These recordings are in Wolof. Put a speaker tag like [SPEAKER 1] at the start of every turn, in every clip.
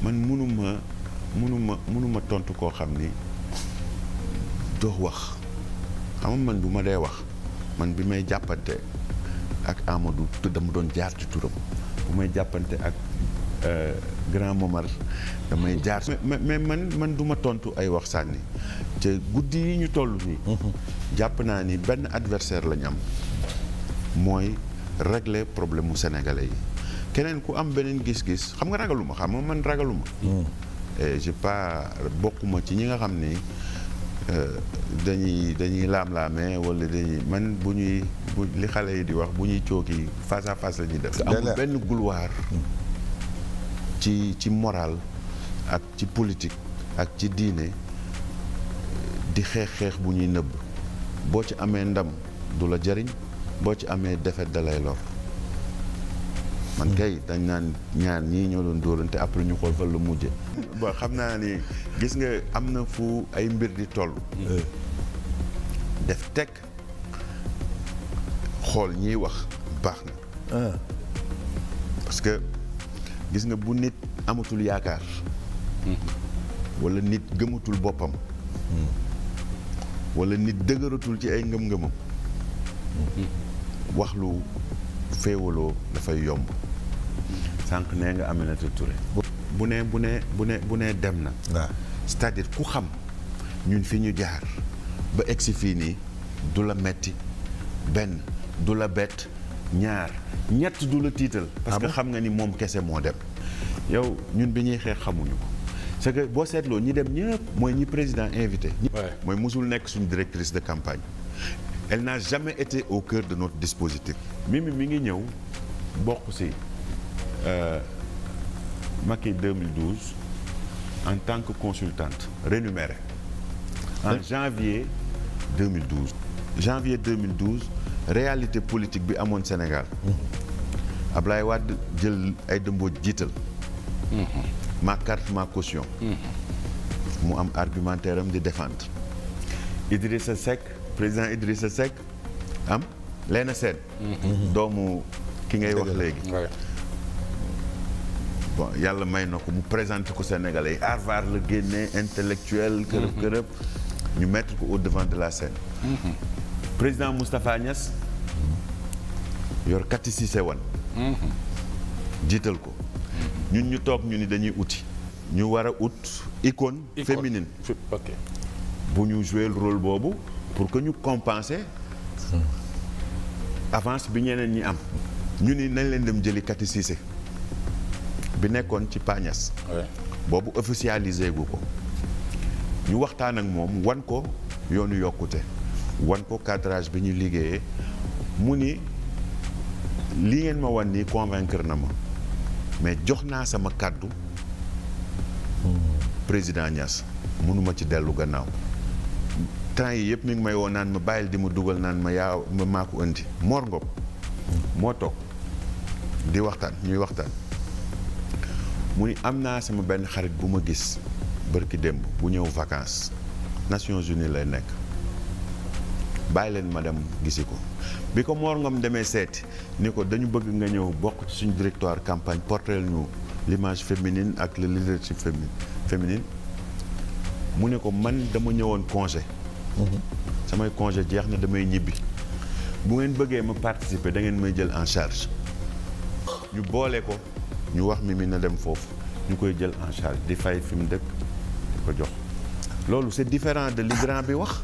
[SPEAKER 1] man mënuma tontu koo xam ni doo wax xam nga man bu ma dee wax man bi may jàppante ak Amadou dama doon jaar ci turam bu may jàppante ak grand Momar damay jaar mais man du ma tontu ay wax sànni te guddi yi ñu toll nii jàpp naa ni benn adversaire lañu am mooy régler problème mu sénégalais yi keneen ku am beneen gis-gis xam nga ragaluma xam nga man ragaluma et j'ai pas bokkuma ci ñi nga xam ni dañuy laam-laamee wala dañuy man bu li xale yi di wax bu ñuy cooki face à face la ñuy def amul benn gouloir ci moral ak ci politique ak ci diine di xeex bu ñuy nëbb boo ci amee ndam du la jariñ boo ci amee défaite da lay lor man kay dañ naan ñaar ñii ñoo doon dóorante après ñu xool fan la mujje bon xam naa ni gis nga am na fu ay mbir di toll def teg xool ñiy wax baax na parce que gis nga bu nit amatul yaakaar wala nit gëmatul boppam wala nit dëgëratul ci ay ngëm-ngëmam wax lu féewaloo dafay yomb sànq nee nga Aminata Touré bu ne dem na c'est-à-dire ku xam ñun fi ñu jaar ba egsi fii nii du la metti benn du la bett ñaar ñett du la tiital parce que xam nga ni moom kese moo dem yow ñun bi ñuy xeex xamuñu ko c'est que boo seetloo ñi dem ñëpp mooy ñi président invité mooy musul nekk suñu directrice de campagne elle n'a jamais été au cœur de notre dispositif Mimi mi ngi ñëw bokk ci Macky 2012 en tant que consultante rémunérée en janvier 2012 réalité politique bi amoon Sénégal Ablaye Wade jël ay dëmboo jiital ma carte ma caution mu am argumentaire am di défendre Idrissa Seck président Idrissa Seck am Léna Sène doomu ki ngay wax léegi bon yàlla may na ko mu présenté ko Sénégalais yi Harvard la génnee intellectuel kërëb ñu mettre ko au devant de la scène président Moustapha Niass yor Kati Cissé Wane jiital ko ñun ñu toog ñu ni dañuy uti ñu war a ut icône féminine bu ñu jouer le rôle boobu pour que ñu compenser avance bi ñeneen ñi am ñu ni nañ leen dem jëli Kati Cissé bi nekkoon ci Pagnas boobu officialisé gu ko ñu waxtaan ak moom wan ko yoonu yokkute wan ko cadrage bi ñu liggéeyee mu ni li ngeen ma wan nii convaincre na ma mais jox naa sama kàddu président Niass mënuma ci dellu gannaaw temps yi yëpp mi ngi may woo naan ma bàyyil di ma dugal naan ma maa ko indi Mor Ngom moo toog di waxtaan ñuy waxtaan mu ni am naa sama benn xarit bu ma gis bërki démb bu ñëw vacances Nations Unies lay nekk bàyyi leen ma dem gisi ko bi ko Mor Ngom demee seeti ni ko dañu bëgg nga ñëw bokk ci suñu directoire campagne porteel ñu l'image féminine ak le leadership féminine mu ne ko man dama ñëwoon congé samay congé jeex na damay ñibbi bu ngeen bëggee ma participer da ngeen may jël en charge ñu boole ko ñu wax Mimi na dem foofu ñu koy jël en charge di fay fi mu dëkk di ko jox loolu c'est différent de li grand bi wax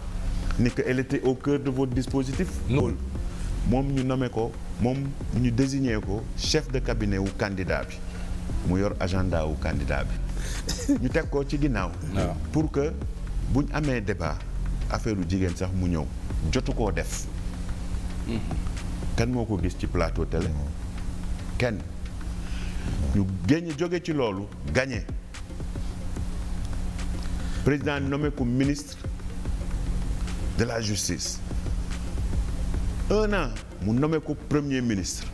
[SPEAKER 1] ni que elle était au cœur de votre dispositif loolu moom ñu nommé ko moom ñu désigné ko chef de cabinet wu candidat bi mu yor agenda wu candidat bi ñu teg ko ci ginnaaw pour que buñ amee débat affaire u jigéen sax mu ñëw jotu koo def kan moo ko gis ci plateau télé kenn ñu génn jóge ci loolu gagné président nommé ko ministre de la justice 1 an mu nommé ko premier ministre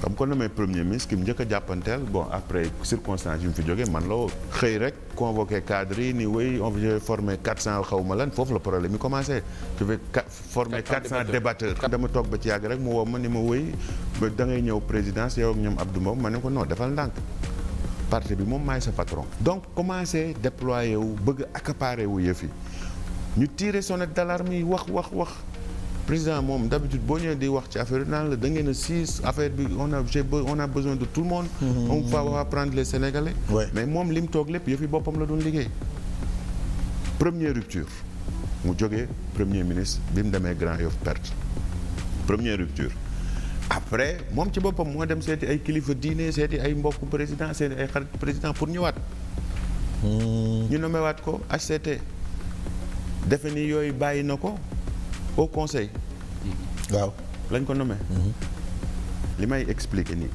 [SPEAKER 1] comme ko nommé premier ministre ki mu njëkk a jàppanteel bon après circonstance yi mu fi jógee man la xëy rek convoqué cadre yi ni oui on va former 400 xaw ma lan foofu la problème yi commencé je vais former 400 débatteurs dama toog ba ci yàgg rek mu woo ma ni ma wéy ba da ngay ñëw présidence yow ak ñoom Abdou Mbow ma ne ko non defal ndànk parti bi moom maay sa patron. donc commencé déployer wu bëgg accaparer wu yëf yi ñu tirer sonnette d'alarme yi wax président moom d'habitude boo ñëwee di wax ci affaire yi naan la da ngeen a siis affaire bi on a besoin de tout le monde. on va prendre les Sénégalais. mais moom li mu toog lépp yëf yi boppam la doon liggéey. première rupture mu jógee premier ministre bi mu demee Grand Yoff perte première rupture. après moom ci boppam moo dem seeti ay kilifa diine seeti ay mbokku président seeti ay xarit président pour ñëwaat. ñu nomewaat ko HCT. defe ni yooyu bàyyi na ko au conseil.
[SPEAKER 2] waaw
[SPEAKER 1] lañ ko nommé. li may expliquer nii.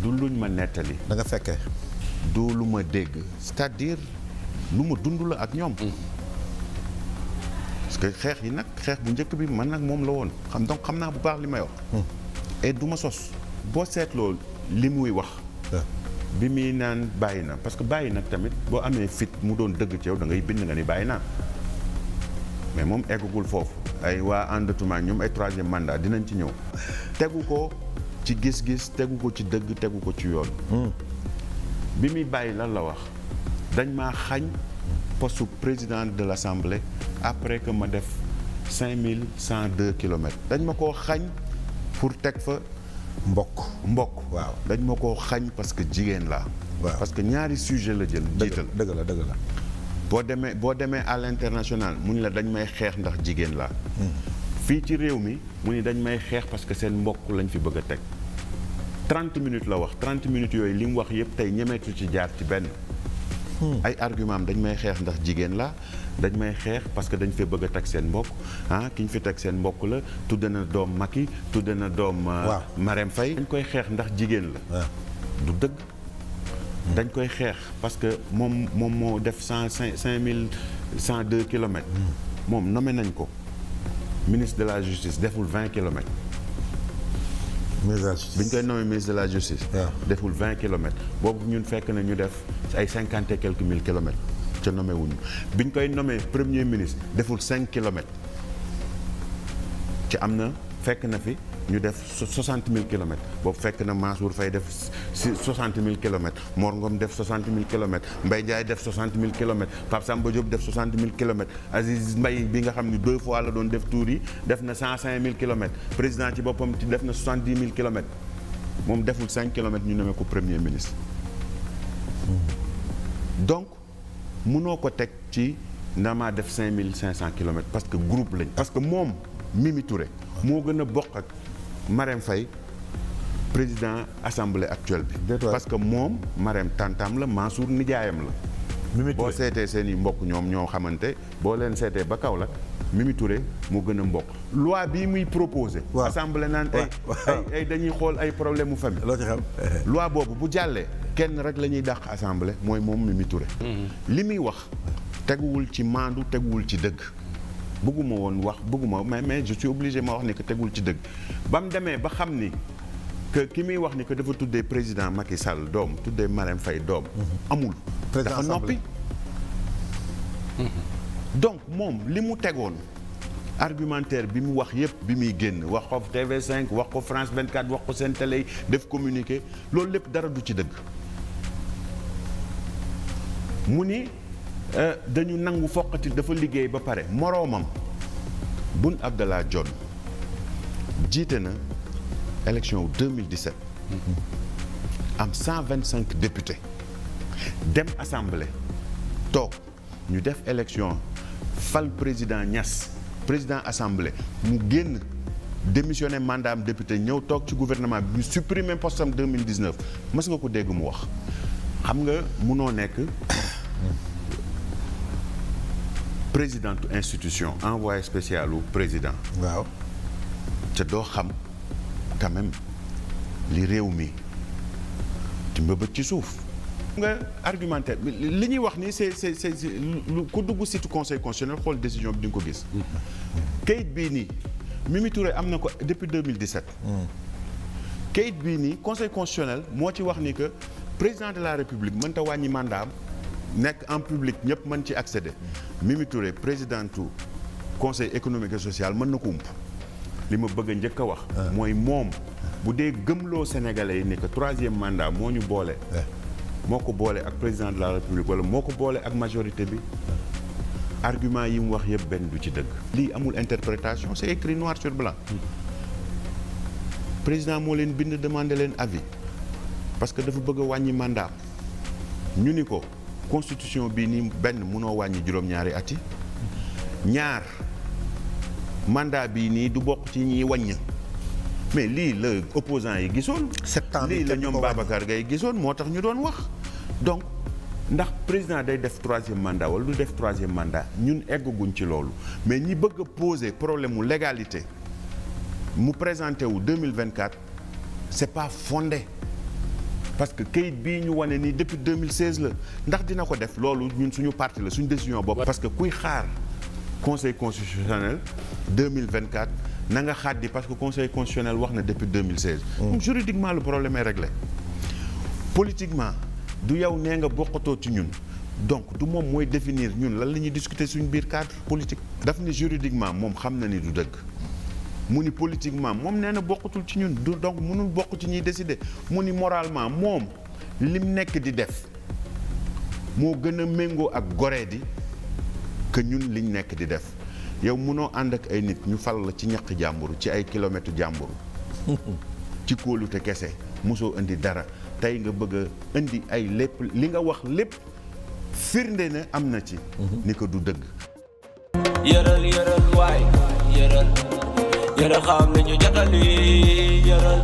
[SPEAKER 1] du luñ ma nettali.
[SPEAKER 2] da nga fekkee.
[SPEAKER 1] du lu ma dégg c'est-à-dire lu ma dund la ak ñoom. parce que xeex yi nag xeex bu njëkk bi man nag moom la woon xam naa bu baax li may wax. et du ma sos boo seetloo li muy wax. bi muy naan bàyyi na parce que bàyyi nag tamit boo amee fit mu doon dëgg ci yow da ngay bind nga ni bàyyi naa mais moom eggagul foofu ay waa àndatuma ñoom ay troisième mandat dinañ ci ñëw. tegu ko ci gis-gis tegu ko ci dëgg tegu ko ci yoon. bi muy bàyyi lan la wax dañ maa xañ poste président de l'Assemblée après que ma def 5102 kilomètres dañ ma koo xañ pour teg fa mbokk
[SPEAKER 2] waaw
[SPEAKER 1] dañ ma koo xañ parce que jigéen laa parce que ñaari sujet la jël jiital
[SPEAKER 2] dëgg la
[SPEAKER 1] boo demee à l'international mu ni la dañ may xeex ndax jigéen laa fii ci réew mi mu ni dañ may xeex parce que seen mbokk lañ fi bëgg a teg 30 minutes la wax 30 minutes yooyu li mu wax yëpp tey ñemeetu ci jaar ci benn ay argument am dañ may xeex ndax jigéen la dañ may xeex parce que dañ fee bëgg a teg seen mbokk ki ñu fi teg seen mbokk la tudde na doom Macky tudde na doom Marème Faye dañ koy xeex ndax jigéen la du dëgg dañ koy xeex parce que moom moo def 5102 kilomètres moom nommé nañ ko ministre de la justice deful 20 kilomètres bi ñu koy nommé ministre de la justice deful 20 kilomètres boobu ñun fekk na ñu def ay 50 et quelques mille kilomètres ca nommé wuñu bi ñu koy nommé premier ministre deful 5 kilomètres ci am na fekk na fi ñu def 60 000 kilomètres boobu fekk na Mansour Faye def 60 000 kilomètres Mor Ngom def 60 000 kilomètres Mbaye Ndiaye def 60 000 kilomètres Pape Samba Diop def 60 000 kilomètres Aziz Mbaye bi nga xam ni 2 fois la doon def tour yi def na 105 000 kilomètres président ci boppam ci def na 70 000 kilomètres moom deful 5 kilomètres ñu nommé ko premier ministre. donc mënoo ko teg ci ndamaa def 5500 kilomètres parce que groupe lañ. parce que moom Mimi Touré moo gën a bokk ak Marème Faye président assemblée actuelle bi. parce que moom Marème tantam la Mansour nijaayam la. Mimi Touré boo seetee seen i mbokk ñoom ñoo xamante boo leen seetee ba kaw la Mimi Touré moo gën a mbokk. loi bii muy proposé. assemblée naan ay dañuy xool ay problème mu famille.
[SPEAKER 2] loo ci xam.
[SPEAKER 1] loi boobu bu jàllee kenn rek la ñuy dàq assemblée mooy moom Mimi Touré. li muy wax teguwul ci maandu teguwul ci dëgg. bëgguma woon wax bëgguma mais je suis obligé ma wax ni que tegul ci dëgg ba mu demee ba xam ni que ki muy wax ni que dafa tuddee président Macky Sall doom tuddee Marème Faye doom amul dafa noppi donc moom li mu tegoon argumentaire bi mu wax yépp bi muy génn wax ko TV5 wax ko France 24 wax ko seen télé yi def communiqué loolu lépp dara du ci dëgg mu ni dañu nangu foqati dafa liggéey ba pare moroomam Boun Abdallah Dionne jiite na élection 2017 am 125 députés dem assemblée toog ñu def élection fal président Niass président assemblée mu génn démissionné mandat am député ñëw toog ci gouvernement bi ñu supprimer postam 2019 mas nga ko dégg mu wax xam nga munoo nekk président institution envoyé spécial u président
[SPEAKER 2] waaw
[SPEAKER 1] ca doo xam quand même li réew mi ci mbëbët ci suuf nga argumentaire li ñuy wax ni c'est lu ku dugg site conseil constitutionnel xool décision bi di nga ko gis kayit bii nii Mimi Touré am na ko depuis 2017 kayit bii nii conseil constitutionnel moo ci wax ni que président de la république mënta wàññi mandat am nekk en public ñëpp mën ci accéder Mimi Touré présidentu conseil économique et social mën na ko ump li ma bëgg a njëkk a wax mooy moom bu dee gëmloo sénégalais yi ni que troisième mandat moo ñu boole moo ko boole ak président de la république wala moo ko boole ak majorité bi argument yi mu wax yëpp benn du ci dëgg. lii amul interprétation c'est écrit noir sur blanc président moo leen bind demander leen avis parce que dafa bëgg a wàññi mandat ñu ni ko constitution bii nii benn mënoo wàññi juróom-ñaari at yi ñaar mandat bii nii du bokk ci ñiy wàññ mais lii la opposant yi gisoon. lii la ñoom Babacar Gaye gisoon moo tax ñu doon wax donc ndax président day def troisième mandat wala du def troisième mandat ñun eggaguñ ci loolu mais ñi bëgg a poser problème mu légalité mu présenté wu 2024 c'est pas fondé parce que kayit bii ñu wane nii depuis 2016 la ndax dina ko def loolu ñun suñu parti la suñu décision bopp. parce que kuy xaar conseil constitutionnel 2024 na nga xaaddi parce que conseil constitutionnel wax na depuis 2016. donc juridiquement le problème est réglé politiquement. du yow nee nga bokkatoo ci ñun donc du moom mooy définir ñun lan la ñuy discuter suñu biir cadre politique. daf ni juridiquement moom xam na ni du dëgg mu ni politiquement moom nee na bokkatul ci ñun du donc mënul bokk ci ñuy décider mu ni moralement moom lim nekk di def moo gën a méngoo ak goree di que ñun liñ nekk di def yow mënoo ànd ak ay nit ñu fal la ci ñaq jàmburu ci ay kilomètres jàmburu ci kóolute kese mosoo indi dara. tey nga bëgg a indi ay lépp li nga wax lépp firnde na am na ci. ni ko du dëgg.
[SPEAKER 2] yëral waay yëral xam nañu jotali yëral